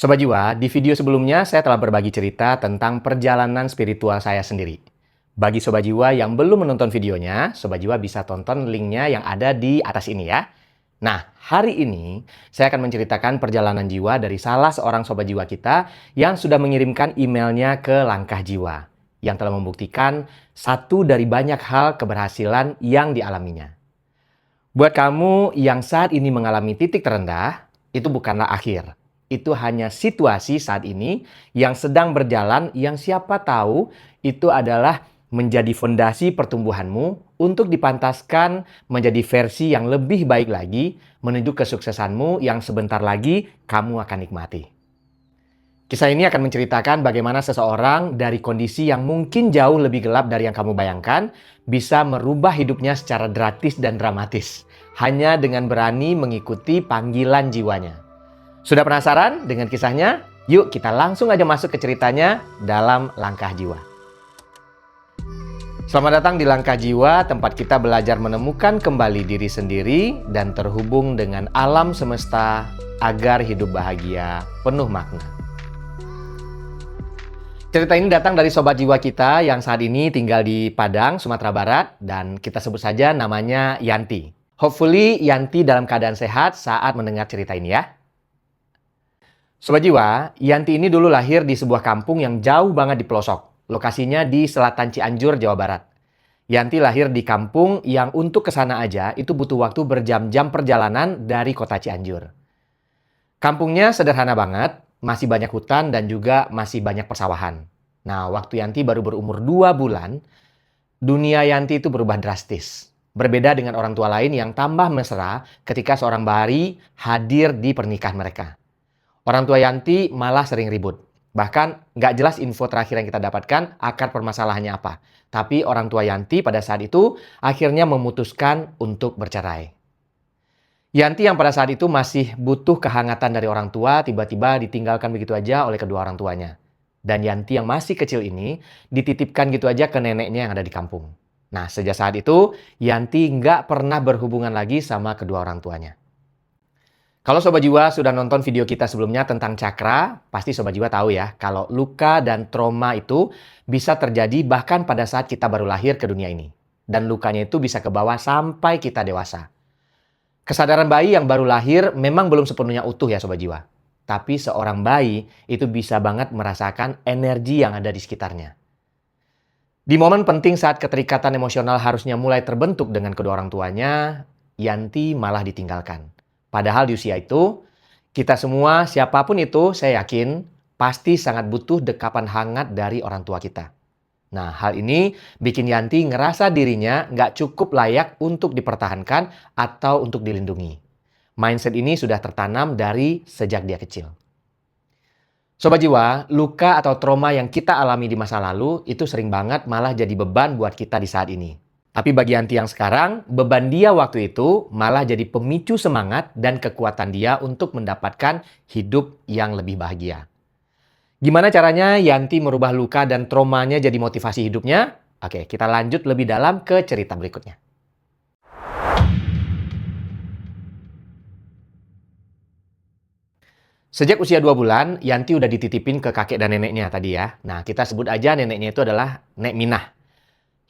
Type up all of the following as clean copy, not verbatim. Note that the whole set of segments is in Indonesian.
Sobat Jiwa, di video sebelumnya saya telah berbagi cerita tentang perjalanan spiritual saya sendiri. Bagi Sobat Jiwa yang belum menonton videonya, Sobat Jiwa bisa tonton linknya yang ada di atas ini ya. Nah, hari ini saya akan menceritakan perjalanan jiwa dari salah seorang Sobat Jiwa kita yang sudah mengirimkan emailnya ke Langkah Jiwa, yang telah membuktikan satu dari banyak hal keberhasilan yang dialaminya. Buat kamu yang saat ini mengalami titik terendah, itu bukanlah akhir. Itu hanya situasi saat ini yang sedang berjalan yang siapa tahu itu adalah menjadi fondasi pertumbuhanmu untuk dipantaskan menjadi versi yang lebih baik lagi menuju kesuksesanmu yang sebentar lagi kamu akan nikmati. Kisah ini akan menceritakan bagaimana seseorang dari kondisi yang mungkin jauh lebih gelap dari yang kamu bayangkan bisa merubah hidupnya secara drastis dan dramatis hanya dengan berani mengikuti panggilan jiwanya. Sudah penasaran dengan kisahnya? Yuk kita langsung aja masuk ke ceritanya dalam Langkah Jiwa. Selamat datang di Langkah Jiwa, tempat kita belajar menemukan kembali diri sendiri dan terhubung dengan alam semesta agar hidup bahagia penuh makna. Cerita ini datang dari Sobat Jiwa kita yang saat ini tinggal di Padang, Sumatera Barat, dan kita sebut saja namanya Yanti. Hopefully Yanti dalam keadaan sehat saat mendengar cerita ini ya. Sobat Jiwa, Yanti ini dulu lahir di sebuah kampung yang jauh banget di pelosok. Lokasinya di selatan Cianjur, Jawa Barat. Yanti lahir di kampung yang untuk kesana aja itu butuh waktu berjam-jam perjalanan dari kota Cianjur. Kampungnya sederhana banget, masih banyak hutan dan juga masih banyak persawahan. Nah, waktu Yanti baru berumur 2 bulan, dunia Yanti itu berubah drastis. Berbeda dengan orang tua lain yang tambah mesra ketika seorang bayi hadir di pernikahan mereka. Orang tua Yanti malah sering ribut. Bahkan nggak jelas info terakhir yang kita dapatkan akar permasalahannya apa. Tapi orang tua Yanti pada saat itu akhirnya memutuskan untuk bercerai. Yanti yang pada saat itu masih butuh kehangatan dari orang tua tiba-tiba ditinggalkan begitu aja oleh kedua orang tuanya. Dan Yanti yang masih kecil ini dititipkan gitu aja ke neneknya yang ada di kampung. Nah, sejak saat itu Yanti nggak pernah berhubungan lagi sama kedua orang tuanya. Kalau Sobat Jiwa sudah nonton video kita sebelumnya tentang cakra, pasti Sobat Jiwa tahu ya kalau luka dan trauma itu bisa terjadi bahkan pada saat kita baru lahir ke dunia ini. Dan lukanya itu bisa ke bawah sampai kita dewasa. Kesadaran bayi yang baru lahir memang belum sepenuhnya utuh ya Sobat Jiwa. Tapi seorang bayi itu bisa banget merasakan energi yang ada di sekitarnya. Di momen penting saat keterikatan emosional harusnya mulai terbentuk dengan kedua orang tuanya, Yanti malah ditinggalkan. Padahal di usia itu, kita semua siapapun itu saya yakin pasti sangat butuh dekapan hangat dari orang tua kita. Nah, hal ini bikin Yanti ngerasa dirinya nggak cukup layak untuk dipertahankan atau untuk dilindungi. Mindset ini sudah tertanam dari sejak dia kecil. Sobat Jiwa, luka atau trauma yang kita alami di masa lalu itu sering banget malah jadi beban buat kita di saat ini. Tapi bagi Yanti yang sekarang, beban dia waktu itu malah jadi pemicu semangat dan kekuatan dia untuk mendapatkan hidup yang lebih bahagia. Gimana caranya Yanti merubah luka dan traumanya jadi motivasi hidupnya? Oke, kita lanjut lebih dalam ke cerita berikutnya. Sejak usia 2 bulan, Yanti udah dititipin ke kakek dan neneknya tadi ya. Nah, kita sebut aja neneknya itu adalah Nek Minah.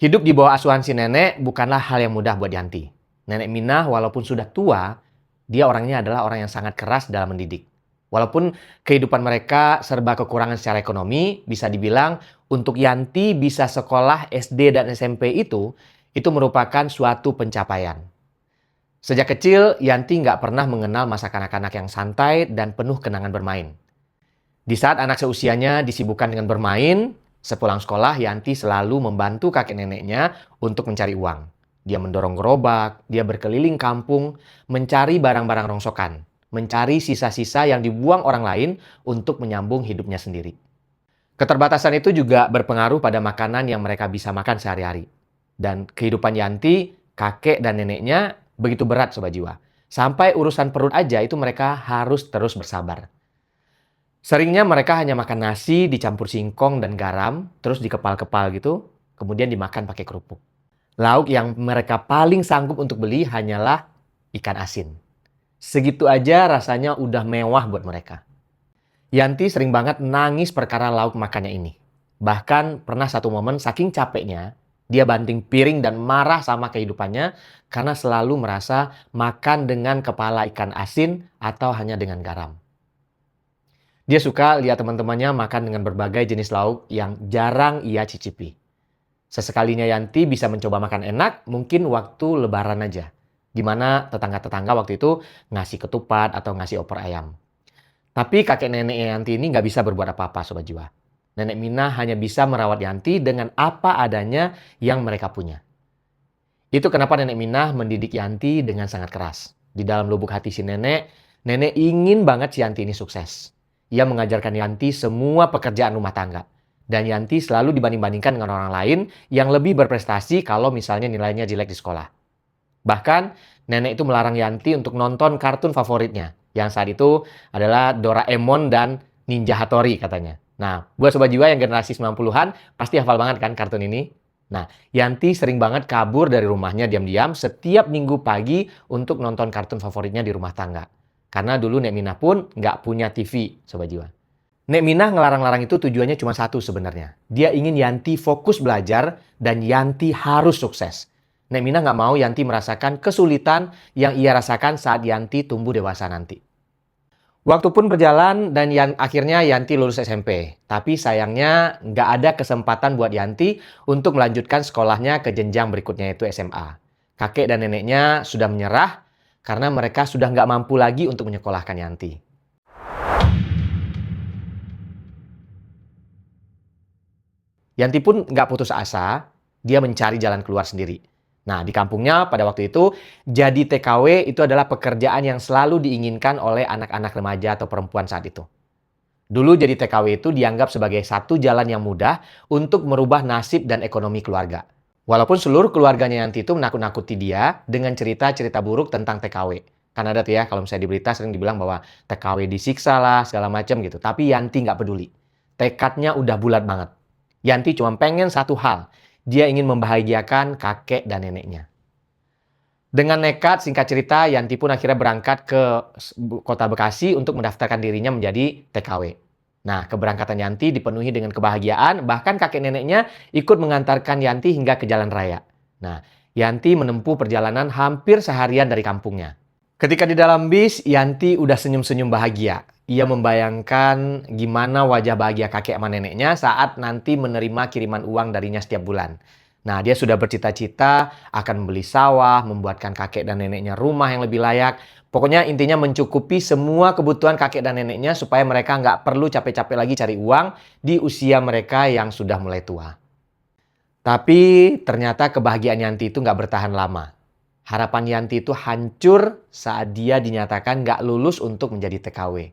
Hidup di bawah asuhan si nenek bukanlah hal yang mudah buat Yanti. Nenek Minah walaupun sudah tua, dia orangnya adalah orang yang sangat keras dalam mendidik. Walaupun kehidupan mereka serba kekurangan secara ekonomi, bisa dibilang untuk Yanti bisa sekolah SD dan SMP itu merupakan suatu pencapaian. Sejak kecil, Yanti nggak pernah mengenal masa kanak-kanak yang santai dan penuh kenangan bermain. Di saat anak seusianya disibukkan dengan bermain, sepulang sekolah Yanti selalu membantu kakek neneknya untuk mencari uang. Dia mendorong gerobak, dia berkeliling kampung, mencari barang-barang rongsokan. Mencari sisa-sisa yang dibuang orang lain untuk menyambung hidupnya sendiri. Keterbatasan itu juga berpengaruh pada makanan yang mereka bisa makan sehari-hari. Dan kehidupan Yanti, kakek dan neneknya begitu berat Sobat Jiwa. Sampai urusan perut aja itu mereka harus terus bersabar. Seringnya mereka hanya makan nasi dicampur singkong dan garam, terus dikepal-kepal gitu, kemudian dimakan pakai kerupuk. Lauk yang mereka paling sanggup untuk beli hanyalah ikan asin. Segitu aja rasanya udah mewah buat mereka. Yanti sering banget nangis perkara lauk makannya ini. Bahkan pernah satu momen saking capeknya, dia banting piring dan marah sama kehidupannya karena selalu merasa makan dengan kepala ikan asin atau hanya dengan garam. Dia suka lihat teman-temannya makan dengan berbagai jenis lauk yang jarang ia cicipi. Sesekalinya Yanti bisa mencoba makan enak, mungkin waktu lebaran aja. Di mana tetangga-tetangga waktu itu ngasih ketupat atau ngasih opor ayam. Tapi kakek nenek Yanti ini nggak bisa berbuat apa-apa, Sobat Jiwa. Nenek Mina hanya bisa merawat Yanti dengan apa adanya yang mereka punya. Itu kenapa nenek Mina mendidik Yanti dengan sangat keras. Di dalam lubuk hati si nenek, nenek ingin banget si Yanti ini sukses. Ia mengajarkan Yanti semua pekerjaan rumah tangga. Dan Yanti selalu dibanding-bandingkan dengan orang lain yang lebih berprestasi kalau misalnya nilainya jelek di sekolah. Bahkan, nenek itu melarang Yanti untuk nonton kartun favoritnya. Yang saat itu adalah Doraemon dan Ninja Hattori katanya. Nah, buat Sobat Jiwa yang generasi 90-an, pasti hafal banget kan kartun ini? Nah, Yanti sering banget kabur dari rumahnya diam-diam setiap minggu pagi untuk nonton kartun favoritnya di rumah tangga. Karena dulu Nek Mina pun nggak punya TV, Sobat Jiwa. Nek Minah ngelarang-larang itu tujuannya cuma satu sebenarnya. Dia ingin Yanti fokus belajar dan Yanti harus sukses. Nek Minah nggak mau Yanti merasakan kesulitan yang ia rasakan saat Yanti tumbuh dewasa nanti. Waktu pun berjalan dan akhirnya Yanti lulus SMP. Tapi sayangnya nggak ada kesempatan buat Yanti untuk melanjutkan sekolahnya ke jenjang berikutnya yaitu SMA. Kakek dan neneknya sudah menyerah karena mereka sudah nggak mampu lagi untuk menyekolahkan Yanti. Yanti pun nggak putus asa, dia mencari jalan keluar sendiri. Nah, di kampungnya pada waktu itu, jadi TKW itu adalah pekerjaan yang selalu diinginkan oleh anak-anak remaja atau perempuan saat itu. Dulu jadi TKW itu dianggap sebagai satu jalan yang mudah untuk merubah nasib dan ekonomi keluarga. Walaupun seluruh keluarganya Yanti itu menakut-nakuti dia dengan cerita-cerita buruk tentang TKW. Kan ada tuh ya, kalau misalnya di berita sering dibilang bahwa TKW disiksa lah, segala macam gitu. Tapi Yanti nggak peduli. Tekadnya udah bulat banget. Yanti cuma pengen satu hal. Dia ingin membahagiakan kakek dan neneknya. Dengan nekat, singkat cerita, Yanti pun akhirnya berangkat ke kota Bekasi untuk mendaftarkan dirinya menjadi TKW. Nah, keberangkatan Yanti dipenuhi dengan kebahagiaan, bahkan kakek neneknya ikut mengantarkan Yanti hingga ke jalan raya. Nah, Yanti menempuh perjalanan hampir seharian dari kampungnya. Ketika di dalam bis, Yanti udah senyum-senyum bahagia. Ia membayangkan gimana wajah bahagia kakek sama neneknya saat nanti menerima kiriman uang darinya setiap bulan. Nah, dia sudah bercita-cita akan membeli sawah, membuatkan kakek dan neneknya rumah yang lebih layak. Pokoknya intinya mencukupi semua kebutuhan kakek dan neneknya supaya mereka nggak perlu capek-capek lagi cari uang di usia mereka yang sudah mulai tua. Tapi ternyata kebahagiaan Yanti itu nggak bertahan lama. Harapan Yanti itu hancur saat dia dinyatakan nggak lulus untuk menjadi TKW.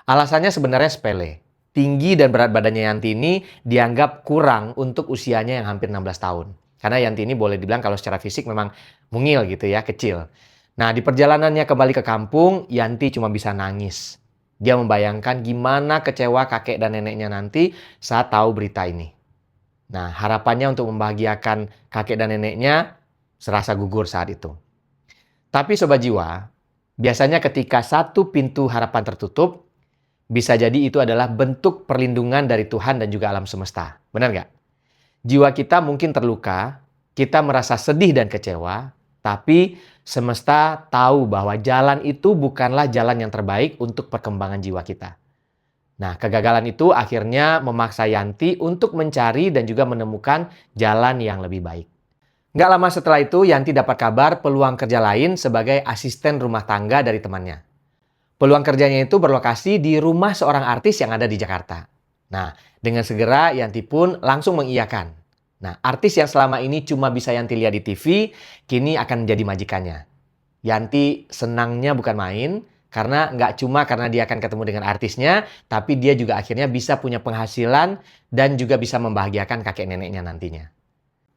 Alasannya sebenarnya sepele. Tinggi dan berat badannya Yanti ini dianggap kurang untuk usianya yang hampir 16 tahun. Karena Yanti ini boleh dibilang kalau secara fisik memang mungil gitu ya, kecil. Nah, di perjalanannya kembali ke kampung, Yanti cuma bisa nangis. Dia membayangkan gimana kecewa kakek dan neneknya nanti saat tahu berita ini. Nah, harapannya untuk membahagiakan kakek dan neneknya serasa gugur saat itu. Tapi Sobat Jiwa, biasanya ketika satu pintu harapan tertutup, bisa jadi itu adalah bentuk perlindungan dari Tuhan dan juga alam semesta. Benar nggak? Jiwa kita mungkin terluka, kita merasa sedih dan kecewa, tapi semesta tahu bahwa jalan itu bukanlah jalan yang terbaik untuk perkembangan jiwa kita. Nah, kegagalan itu akhirnya memaksa Yanti untuk mencari dan juga menemukan jalan yang lebih baik. Nggak lama setelah itu, Yanti dapat kabar peluang kerja lain sebagai asisten rumah tangga dari temannya. Peluang kerjanya itu berlokasi di rumah seorang artis yang ada di Jakarta. Nah, dengan segera Yanti pun langsung mengiyakan. Nah, artis yang selama ini cuma bisa Yanti lihat di TV, kini akan menjadi majikannya. Yanti senangnya bukan main, karena nggak cuma karena dia akan ketemu dengan artisnya, tapi dia juga akhirnya bisa punya penghasilan dan juga bisa membahagiakan kakek neneknya nantinya.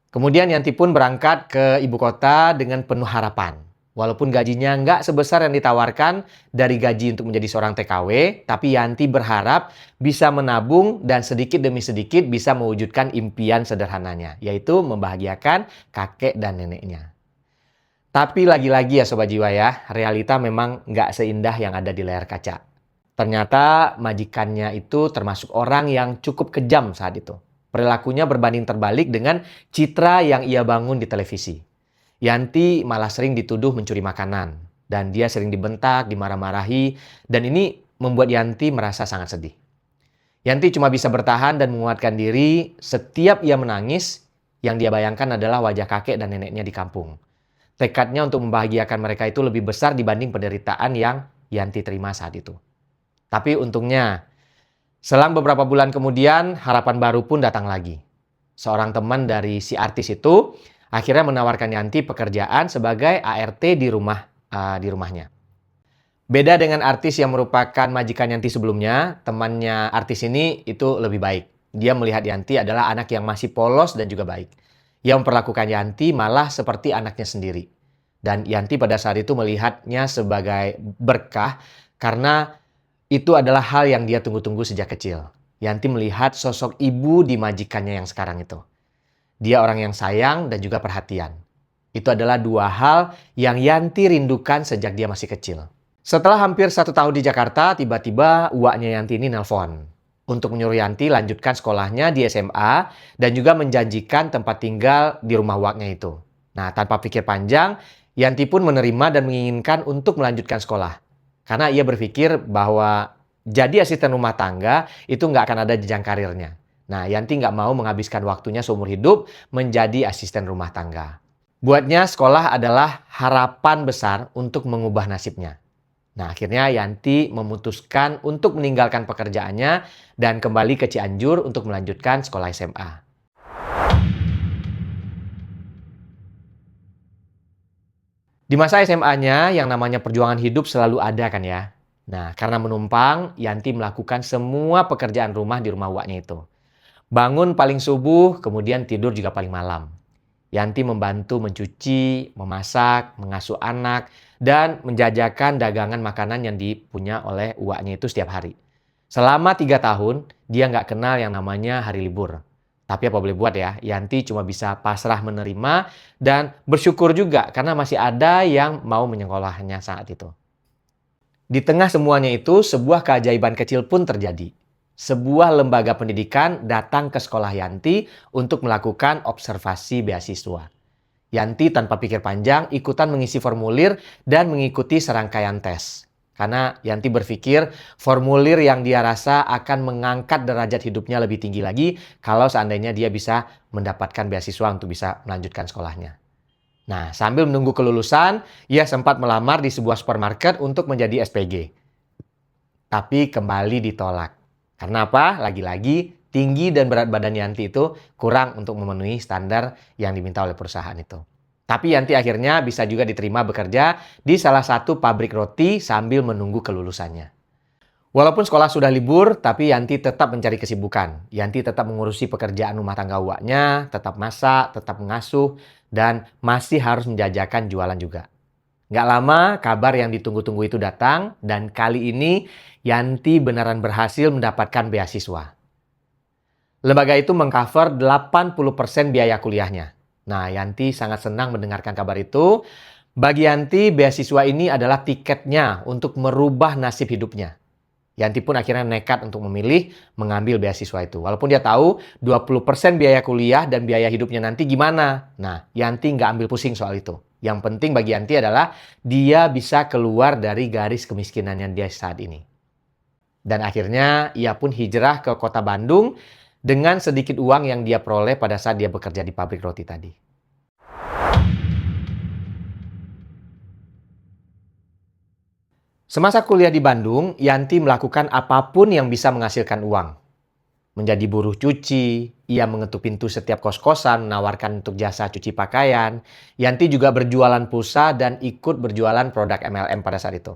Kemudian Yanti pun berangkat ke ibu kota dengan penuh harapan. Walaupun gajinya nggak sebesar yang ditawarkan dari gaji untuk menjadi seorang TKW, tapi Yanti berharap bisa menabung dan sedikit demi sedikit bisa mewujudkan impian sederhananya, yaitu membahagiakan kakek dan neneknya. Tapi lagi-lagi ya Sobat Jiwa ya, realita memang nggak seindah yang ada di layar kaca. Ternyata majikannya itu termasuk orang yang cukup kejam saat itu. Perilakunya berbanding terbalik dengan citra yang ia bangun di televisi. Yanti malah sering dituduh mencuri makanan. Dan dia sering dibentak, dimarah-marahi. Dan ini membuat Yanti merasa sangat sedih. Yanti cuma bisa bertahan dan menguatkan diri. Setiap ia menangis, yang dia bayangkan adalah wajah kakek dan neneknya di kampung. Tekadnya untuk membahagiakan mereka itu lebih besar dibanding penderitaan yang Yanti terima saat itu. Tapi untungnya, selang beberapa bulan kemudian, harapan baru pun datang lagi. Seorang teman dari si artis itu akhirnya menawarkan Yanti pekerjaan sebagai ART di rumahnya. Beda dengan artis yang merupakan majikan Yanti sebelumnya, temannya artis ini itu lebih baik. Dia melihat Yanti adalah anak yang masih polos dan juga baik. Ia memperlakukan Yanti malah seperti anaknya sendiri. Dan Yanti pada saat itu melihatnya sebagai berkah karena itu adalah hal yang dia tunggu-tunggu sejak kecil. Yanti melihat sosok ibu di majikannya yang sekarang itu. Dia orang yang sayang dan juga perhatian. Itu adalah dua hal yang Yanti rindukan sejak dia masih kecil. Setelah hampir 1 tahun di Jakarta, tiba-tiba uaknya Yanti ini nelpon untuk menyuruh Yanti lanjutkan sekolahnya di SMA dan juga menjanjikan tempat tinggal di rumah uaknya itu. Nah, tanpa pikir panjang, Yanti pun menerima dan menginginkan untuk melanjutkan sekolah. Karena ia berpikir bahwa jadi asisten rumah tangga itu nggak akan ada jenjang karirnya. Nah, Yanti nggak mau menghabiskan waktunya seumur hidup menjadi asisten rumah tangga. Buatnya sekolah adalah harapan besar untuk mengubah nasibnya. Nah, akhirnya Yanti memutuskan untuk meninggalkan pekerjaannya dan kembali ke Cianjur untuk melanjutkan sekolah SMA. Di masa SMA-nya yang namanya perjuangan hidup selalu ada kan ya. Nah, karena menumpang, Yanti melakukan semua pekerjaan rumah di rumah uaknya itu. Bangun paling subuh, kemudian tidur juga paling malam. Yanti membantu mencuci, memasak, mengasuh anak, dan menjajakan dagangan makanan yang dipunya oleh uaknya itu setiap hari. Selama 3 tahun, dia nggak kenal yang namanya hari libur. Tapi apa boleh buat ya, Yanti cuma bisa pasrah menerima dan bersyukur juga karena masih ada yang mau menyekolahnya saat itu. Di tengah semuanya itu, sebuah keajaiban kecil pun terjadi. Sebuah lembaga pendidikan datang ke sekolah Yanti untuk melakukan observasi beasiswa. Yanti tanpa pikir panjang ikutan mengisi formulir dan mengikuti serangkaian tes. Karena Yanti berpikir formulir yang dia rasa akan mengangkat derajat hidupnya lebih tinggi lagi kalau seandainya dia bisa mendapatkan beasiswa untuk bisa melanjutkan sekolahnya. Nah, sambil menunggu kelulusan, ia sempat melamar di sebuah supermarket untuk menjadi SPG. Tapi kembali ditolak. Karena apa? Lagi-lagi tinggi dan berat badan Yanti itu kurang untuk memenuhi standar yang diminta oleh perusahaan itu. Tapi Yanti akhirnya bisa juga diterima bekerja di salah satu pabrik roti sambil menunggu kelulusannya. Walaupun sekolah sudah libur, tapi Yanti tetap mencari kesibukan. Yanti tetap mengurusi pekerjaan rumah tangga uaknya, tetap masak, tetap mengasuh, dan masih harus menjajakan jualan juga. Nggak lama, kabar yang ditunggu-tunggu itu datang, dan kali ini Yanti beneran berhasil mendapatkan beasiswa. Lembaga itu mengcover 80% biaya kuliahnya. Nah, Yanti sangat senang mendengarkan kabar itu. Bagi Yanti, beasiswa ini adalah tiketnya untuk merubah nasib hidupnya. Yanti pun akhirnya nekat untuk memilih mengambil beasiswa itu. Walaupun dia tahu 20% biaya kuliah dan biaya hidupnya nanti gimana. Nah, Yanti nggak ambil pusing soal itu. Yang penting bagi Yanti adalah dia bisa keluar dari garis kemiskinannya dia saat ini. Dan akhirnya ia pun hijrah ke kota Bandung dengan sedikit uang yang dia peroleh pada saat dia bekerja di pabrik roti tadi. Semasa kuliah di Bandung, Yanti melakukan apapun yang bisa menghasilkan uang. Menjadi buruh cuci, ia mengetuk pintu setiap kos-kosan, menawarkan untuk jasa cuci pakaian. Yanti juga berjualan pulsa dan ikut berjualan produk MLM pada saat itu.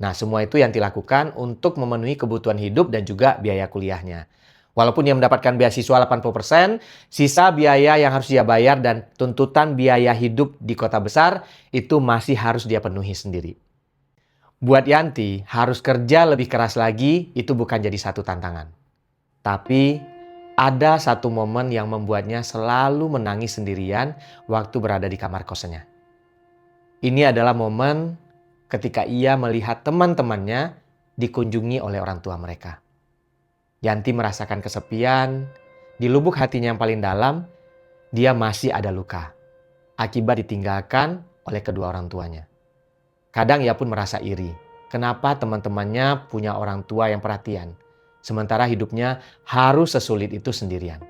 Nah, semua itu Yanti lakukan untuk memenuhi kebutuhan hidup dan juga biaya kuliahnya. Walaupun dia mendapatkan beasiswa 80%, sisa biaya yang harus dia bayar dan tuntutan biaya hidup di kota besar itu masih harus dia penuhi sendiri. Buat Yanti, harus kerja lebih keras lagi itu bukan jadi satu tantangan. Tapi ada satu momen yang membuatnya selalu menangis sendirian waktu berada di kamar kosannya. Ini adalah momen ketika ia melihat teman-temannya dikunjungi oleh orang tua mereka. Yanti merasakan kesepian, di lubuk hatinya yang paling dalam, dia masih ada luka akibat ditinggalkan oleh kedua orang tuanya. Kadang ia pun merasa iri, kenapa teman-temannya punya orang tua yang perhatian, sementara hidupnya harus sesulit itu sendirian.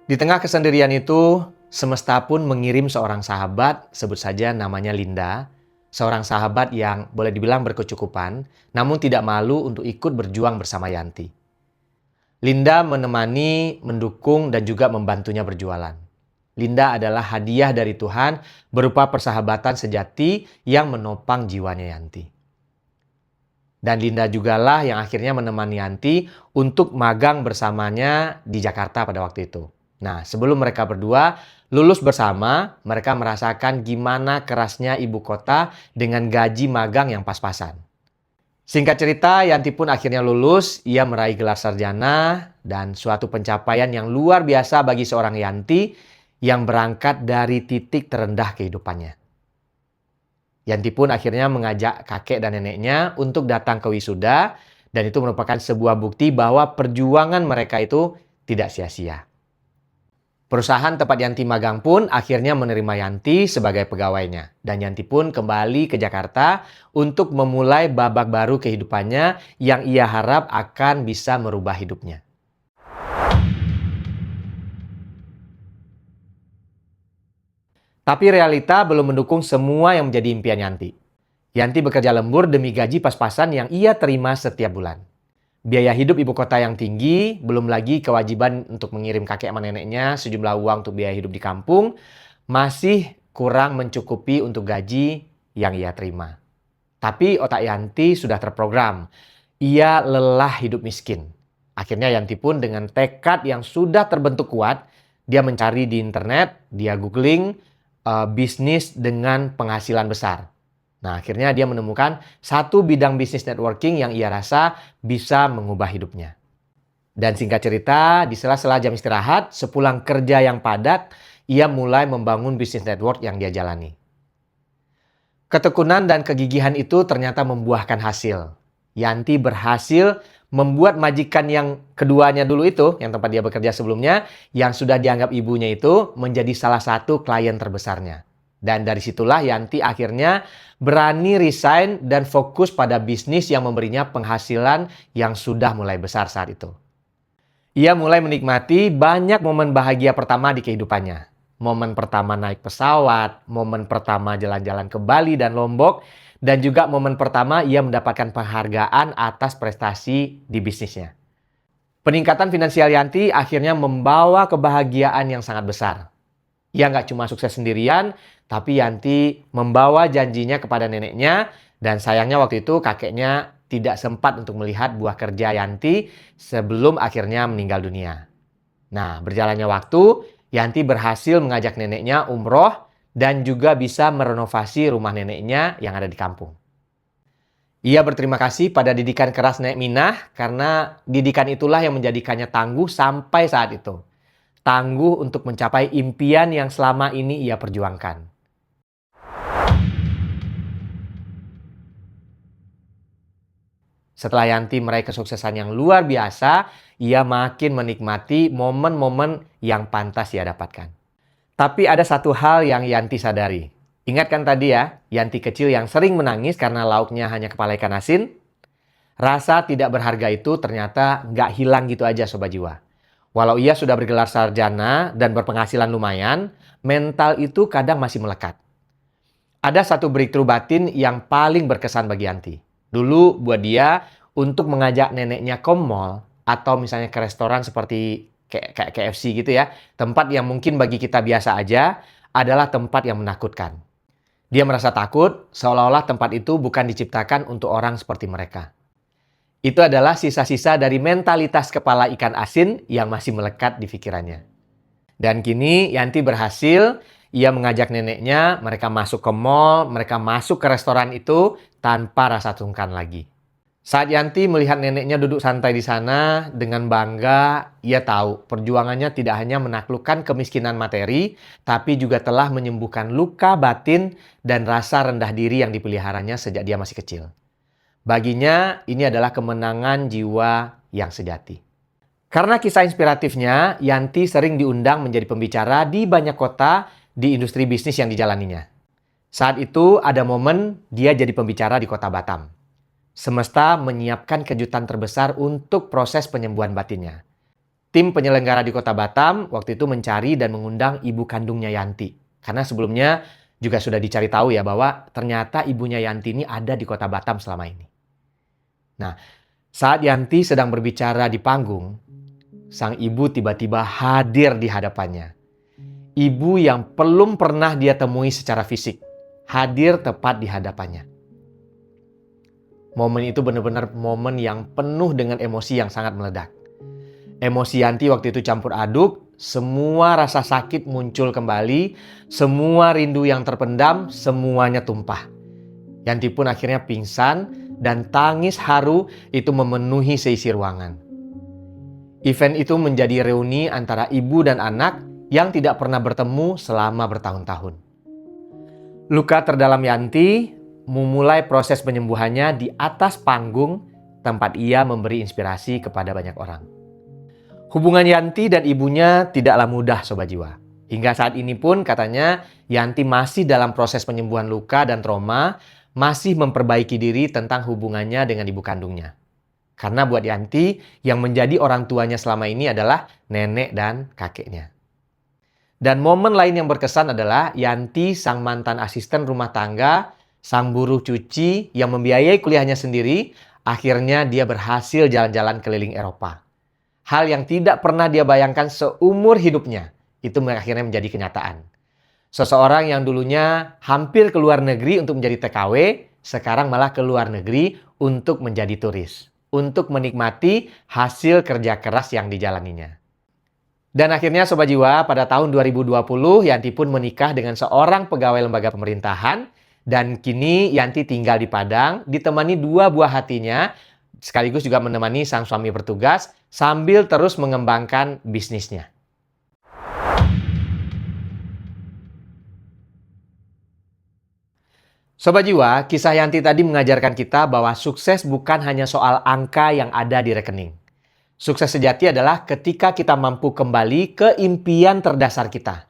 Di tengah kesendirian itu, semesta pun mengirim seorang sahabat, sebut saja namanya Linda, seorang sahabat yang boleh dibilang berkecukupan, namun tidak malu untuk ikut berjuang bersama Yanti. Linda menemani, mendukung, dan juga membantunya berjualan. Linda adalah hadiah dari Tuhan berupa persahabatan sejati yang menopang jiwanya Yanti. Dan Linda jugalah yang akhirnya menemani Yanti untuk magang bersamanya di Jakarta pada waktu itu. Nah, sebelum mereka berdua lulus bersama, mereka merasakan gimana kerasnya ibu kota dengan gaji magang yang pas-pasan. Singkat cerita, Yanti pun akhirnya lulus, ia meraih gelar sarjana dan suatu pencapaian yang luar biasa bagi seorang Yanti yang berangkat dari titik terendah kehidupannya. Yanti pun akhirnya mengajak kakek dan neneknya untuk datang ke wisuda dan itu merupakan sebuah bukti bahwa perjuangan mereka itu tidak sia-sia. Perusahaan tempat Yanti magang pun akhirnya menerima Yanti sebagai pegawainya. Dan Yanti pun kembali ke Jakarta untuk memulai babak baru kehidupannya yang ia harap akan bisa merubah hidupnya. Tapi realita belum mendukung semua yang menjadi impian Yanti. Yanti bekerja lembur demi gaji pas-pasan yang ia terima setiap bulan. Biaya hidup ibu kota yang tinggi, belum lagi kewajiban untuk mengirim kakek sama neneknya sejumlah uang untuk biaya hidup di kampung, masih kurang mencukupi untuk gaji yang ia terima. Tapi otak Yanti sudah terprogram. Ia lelah hidup miskin. Akhirnya Yanti pun dengan tekad yang sudah terbentuk kuat, dia mencari di internet, dia googling bisnis dengan penghasilan besar. Nah, akhirnya dia menemukan satu bidang bisnis networking yang ia rasa bisa mengubah hidupnya. Dan singkat cerita, di sela-sela jam istirahat, sepulang kerja yang padat, ia mulai membangun bisnis network yang dia jalani. Ketekunan dan kegigihan itu ternyata membuahkan hasil. Yanti berhasil membuat majikan yang keduanya dulu itu, yang tempat dia bekerja sebelumnya, yang sudah dianggap ibunya itu menjadi salah satu klien terbesarnya. Dan dari situlah Yanti akhirnya berani resign dan fokus pada bisnis yang memberinya penghasilan yang sudah mulai besar saat itu. Ia mulai menikmati banyak momen bahagia pertama di kehidupannya. Momen pertama naik pesawat, momen pertama jalan-jalan ke Bali dan Lombok, dan juga momen pertama ia mendapatkan penghargaan atas prestasi di bisnisnya. Peningkatan finansial Yanti akhirnya membawa kebahagiaan yang sangat besar. Ia nggak cuma sukses sendirian, tapi Yanti membawa janjinya kepada neneknya dan sayangnya waktu itu kakeknya tidak sempat untuk melihat buah kerja Yanti sebelum akhirnya meninggal dunia. Nah, berjalannya waktu, Yanti berhasil mengajak neneknya umroh dan juga bisa merenovasi rumah neneknya yang ada di kampung. Ia berterima kasih pada didikan keras Nek Minah karena didikan itulah yang menjadikannya tangguh sampai saat itu. Tangguh untuk mencapai impian yang selama ini ia perjuangkan. Setelah Yanti meraih kesuksesan yang luar biasa, ia makin menikmati momen-momen yang pantas ia dapatkan. Tapi ada satu hal yang Yanti sadari. Ingat kan tadi ya, Yanti kecil yang sering menangis karena lauknya hanya kepala ikan asin? Rasa tidak berharga itu ternyata nggak hilang gitu aja Sobat Jiwa. Walau ia sudah bergelar sarjana dan berpenghasilan lumayan, mental itu kadang masih melekat. Ada satu breakthrough batin yang paling berkesan bagi Yanti. Dulu buat dia untuk mengajak neneknya ke mall atau misalnya ke restoran seperti kayak KFC gitu ya. Tempat yang mungkin bagi kita biasa aja adalah tempat yang menakutkan. Dia merasa takut seolah-olah tempat itu bukan diciptakan untuk orang seperti mereka. Itu adalah sisa-sisa dari mentalitas kepala ikan asin yang masih melekat di pikirannya. Dan kini Yanti berhasil, ia mengajak neneknya, mereka masuk ke mall, mereka masuk ke restoran itu tanpa rasa sungkan lagi. Saat Yanti melihat neneknya duduk santai di sana, dengan bangga, ia tahu perjuangannya tidak hanya menaklukkan kemiskinan materi, tapi juga telah menyembuhkan luka batin dan rasa rendah diri yang dipeliharanya sejak dia masih kecil. Baginya, ini adalah kemenangan jiwa yang sejati. Karena kisah inspiratifnya, Yanti sering diundang menjadi pembicara di banyak kota di industri bisnis yang dijalaninya. Saat itu ada momen dia jadi pembicara di kota Batam. Semesta menyiapkan kejutan terbesar untuk proses penyembuhan batinnya. Tim penyelenggara di kota Batam waktu itu mencari dan mengundang ibu kandungnya Yanti. Karena sebelumnya juga sudah dicari tahu ya bahwa ternyata ibunya Yanti ini ada di kota Batam selama ini. Nah, saat Yanti sedang berbicara di panggung, sang ibu tiba-tiba hadir di hadapannya. Ibu yang belum pernah dia temui secara fisik, hadir tepat di hadapannya. Momen itu benar-benar momen yang penuh dengan emosi yang sangat meledak. Emosi Yanti waktu itu campur aduk, semua rasa sakit muncul kembali, semua rindu yang terpendam, semuanya tumpah. Yanti pun akhirnya pingsan dan tangis haru itu memenuhi seisi ruangan. Event itu menjadi reuni antara ibu dan anak yang tidak pernah bertemu selama bertahun-tahun. Luka terdalam Yanti memulai proses penyembuhannya di atas panggung tempat ia memberi inspirasi kepada banyak orang. Hubungan Yanti dan ibunya tidaklah mudah, Sobat Jiwa. Hingga saat ini pun katanya Yanti masih dalam proses penyembuhan luka dan trauma, masih memperbaiki diri tentang hubungannya dengan ibu kandungnya. Karena buat Yanti, yang menjadi orang tuanya selama ini adalah nenek dan kakeknya. Dan momen lain yang berkesan adalah Yanti, sang mantan asisten rumah tangga, sang buruh cuci yang membiayai kuliahnya sendiri, akhirnya dia berhasil jalan-jalan keliling Eropa. Hal yang tidak pernah dia bayangkan seumur hidupnya, itu akhirnya menjadi kenyataan. Seseorang yang dulunya hampir ke luar negeri untuk menjadi TKW, sekarang malah ke luar negeri untuk menjadi turis, untuk menikmati hasil kerja keras yang dijalaninya. Dan akhirnya Sobat Jiwa, pada tahun 2020 Yanti pun menikah dengan seorang pegawai lembaga pemerintahan. Dan kini Yanti tinggal di Padang, ditemani dua buah hatinya, sekaligus juga menemani sang suami bertugas sambil terus mengembangkan bisnisnya. Sobat Jiwa, kisah Yanti tadi mengajarkan kita bahwa sukses bukan hanya soal angka yang ada di rekening. Sukses sejati adalah ketika kita mampu kembali ke impian terdasar kita,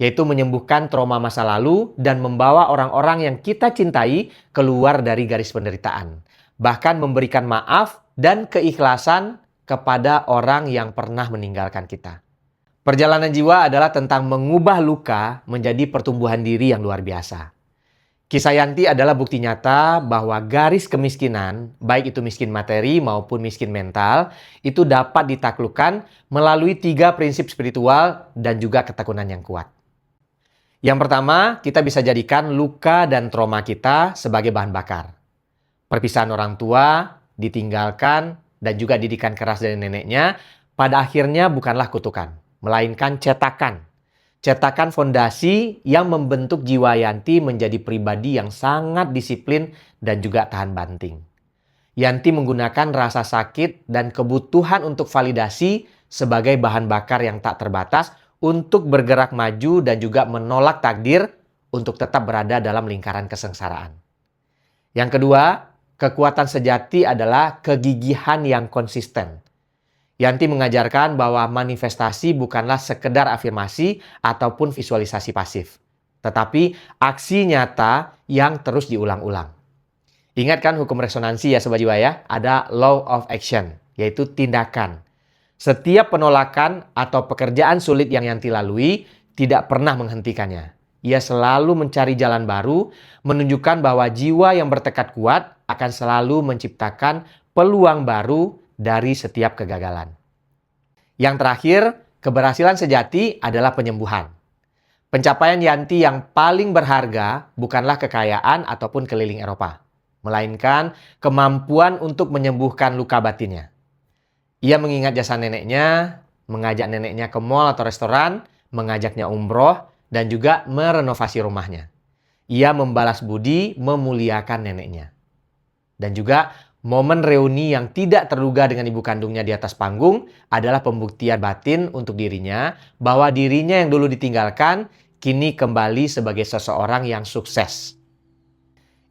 yaitu menyembuhkan trauma masa lalu dan membawa orang-orang yang kita cintai keluar dari garis penderitaan. Bahkan memberikan maaf dan keikhlasan kepada orang yang pernah meninggalkan kita. Perjalanan jiwa adalah tentang mengubah luka menjadi pertumbuhan diri yang luar biasa. Kisah Yanti adalah bukti nyata bahwa garis kemiskinan, baik itu miskin materi maupun miskin mental, itu dapat ditaklukkan melalui 3 prinsip spiritual dan juga ketekunan yang kuat. Yang pertama, kita bisa jadikan luka dan trauma kita sebagai bahan bakar. Perpisahan orang tua, ditinggalkan, dan juga didikan keras dari neneknya, pada akhirnya bukanlah kutukan, melainkan cetakan. Cetakan fondasi yang membentuk jiwa Yanti menjadi pribadi yang sangat disiplin dan juga tahan banting. Yanti menggunakan rasa sakit dan kebutuhan untuk validasi sebagai bahan bakar yang tak terbatas untuk bergerak maju dan juga menolak takdir untuk tetap berada dalam lingkaran kesengsaraan. Yang kedua, kekuatan sejati adalah kegigihan yang konsisten. Yanti mengajarkan bahwa manifestasi bukanlah sekedar afirmasi ataupun visualisasi pasif, tetapi aksi nyata yang terus diulang-ulang. Ingat kan hukum resonansi ya Sobat Jiwa ya? Ada law of action, yaitu tindakan. Setiap penolakan atau pekerjaan sulit yang Yanti lalui tidak pernah menghentikannya. Ia selalu mencari jalan baru, menunjukkan bahwa jiwa yang bertekad kuat akan selalu menciptakan peluang baru dari setiap kegagalan. Yang terakhir, keberhasilan sejati adalah penyembuhan. Pencapaian Yanti yang paling berharga bukanlah kekayaan ataupun keliling Eropa, melainkan kemampuan untuk menyembuhkan luka batinnya. Ia mengingat jasa neneknya, mengajak neneknya ke mall atau restoran, mengajaknya umroh, dan juga merenovasi rumahnya. Ia membalas budi, memuliakan neneknya. Dan juga momen reuni yang tidak terduga dengan ibu kandungnya di atas panggung adalah pembuktian batin untuk dirinya bahwa dirinya yang dulu ditinggalkan kini kembali sebagai seseorang yang sukses.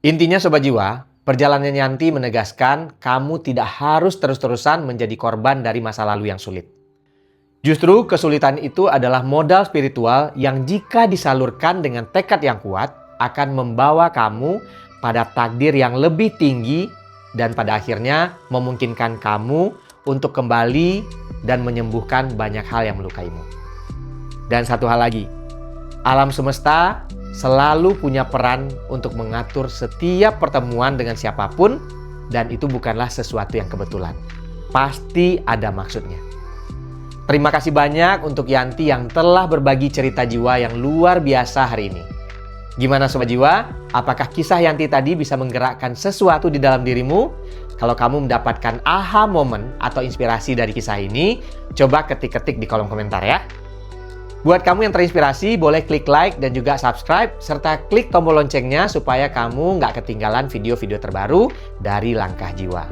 Intinya Sobat Jiwa, Perjalanan Yanti menegaskan kamu tidak harus terus-terusan menjadi korban dari masa lalu yang sulit. Justru kesulitan itu adalah modal spiritual yang jika disalurkan dengan tekad yang kuat akan membawa kamu pada takdir yang lebih tinggi dan pada akhirnya memungkinkan kamu untuk kembali dan menyembuhkan banyak hal yang melukaimu. Dan satu hal lagi, alam semesta selalu punya peran untuk mengatur setiap pertemuan dengan siapapun dan itu bukanlah sesuatu yang kebetulan. Pasti ada maksudnya. Terima kasih banyak untuk Yanti yang telah berbagi cerita jiwa yang luar biasa hari ini. Gimana Sobat Jiwa? Apakah kisah Yanti tadi bisa menggerakkan sesuatu di dalam dirimu? Kalau kamu mendapatkan aha moment atau inspirasi dari kisah ini, coba ketik-ketik di kolom komentar ya. Buat kamu yang terinspirasi, boleh klik like dan juga subscribe, serta klik tombol loncengnya supaya kamu nggak ketinggalan video-video terbaru dari Langkah Jiwa.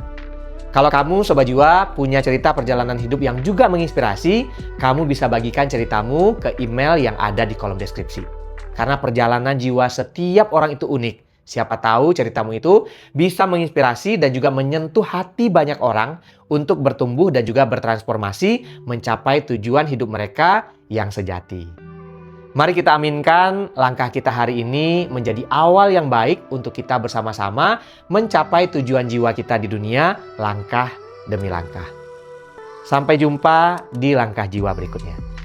Kalau kamu Sobat Jiwa punya cerita perjalanan hidup yang juga menginspirasi, kamu bisa bagikan ceritamu ke email yang ada di kolom deskripsi. Karena perjalanan jiwa setiap orang itu unik. Siapa tahu ceritamu itu bisa menginspirasi dan juga menyentuh hati banyak orang untuk bertumbuh dan juga bertransformasi mencapai tujuan hidup mereka yang sejati. Mari kita aminkan langkah kita hari ini menjadi awal yang baik untuk kita bersama-sama mencapai tujuan jiwa kita di dunia langkah demi langkah. Sampai jumpa di Langkah Jiwa berikutnya.